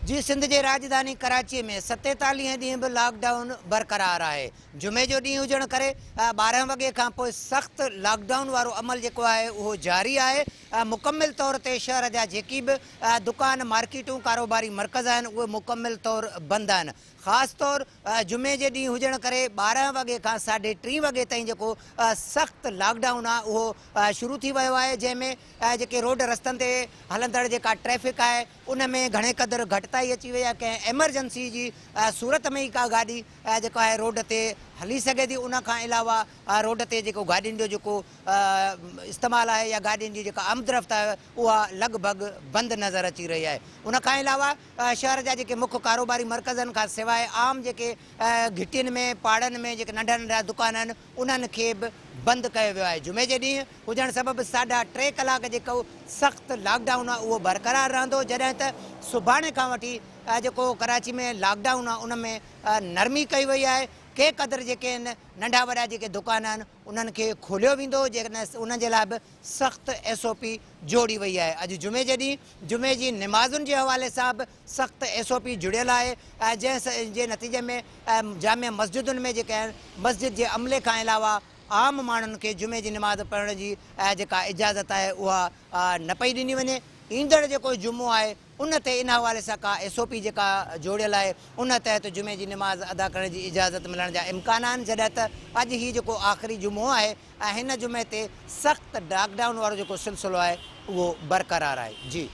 जी, सिंध जे राजधानी कराची में 47 ॾींहं बि लॉकडाउन बरक़रार आहे। जुमे जो ॾींहुं हुजण करे 12 वॻे खां पोइ सख़्त लॉकडाउन वारो अमल जेको आहे उहो जारी आहे। मुकमिल तौर ते शहर जा जेकी बि दुकान मार्केटूं कारोबारी मर्कज़ आहिनि उहे मुकमिल तौर बंदि आहिनि। ख़ासि तौर जुमे जे ॾींहुं हुजण करे 12 वॻे खां 3:30 वॻे ताईं जेको सख़्तु लॉकडाउन आहे उहो शुरू थी वियो आहे, जंहिंमें जेके रोड रस्तनि ते हलंदड़ जेका ट्रैफ़िक आहे उन में घणे क़दुरु घटिताई अची वई आहे। कंहिं एमरजेंसी जी सूरत में ई का गाॾी जेका आहे रोड ते हली सघे थी। उन खां अलावा रोड ते जेको गाॾियुनि जो जेको इस्तेमालु आहे या गाॾियुनि जी जेका आमदरफ़्त आहे उहा लॻभॻि बंदि नज़र अची रही आहे। उन खां अलावा शहर जा जेके मुख्य कारोबारी मर्कज़नि खां सवाइ आम जेके घिटियुनि में पाड़नि में जेके नंढा नंढा दुकान आहिनि उन्हनि खे बि बंदि कयो वियो आहे। जुमे जे ॾींहुं हुजण सबबि 3.5 कलाक जेको सख़्तु लॉकडाउन आहे उहो बरक़रार रहंदो, जॾहिं त सुभाणे खां वठी जेको कराची में लॉकडाउन आहे उन में नरमी कई वई आहे। के क़दुरु जेके आहिनि नंढा वॾा जेके दुकान आहिनि उन्हनि खे खोलियो वेंदो, जेकॾहिं उन्हनि जे लाइ बि सख़्तु SOP जोड़ी वई आहे। अॼु जुमे जे ॾींहुं जुमे जी निमाज़ुनि जे हवाले सां बि सख़्तु SOP जुड़ियल आहे, जंहिं नतीजे में जामिया मस्जिदुनि में जेके आहिनि मस्जिद जे अमले खां अलावा आम माण्हुनि खे जुमे जी निमाज़ पढ़ण जी जेका इजाज़त आहे उहा न पई ॾिनी वञे। ईंदड़ जेको जुमो आहे उन ते इन हवाले सां का SOP जेका जोड़ियल आहे उन तहत जुमे जी निमाज़ अदा करण जी इजाज़त मिलण जा इम्कान आहिनि, जॾहिं त अॼु ही जेको आख़िरी जुमो आहे हिन जुमे ते सख़्तु लॉकडाउन वारो जेको सिलसिलो आहे उहो बरक़रार आहे। जी।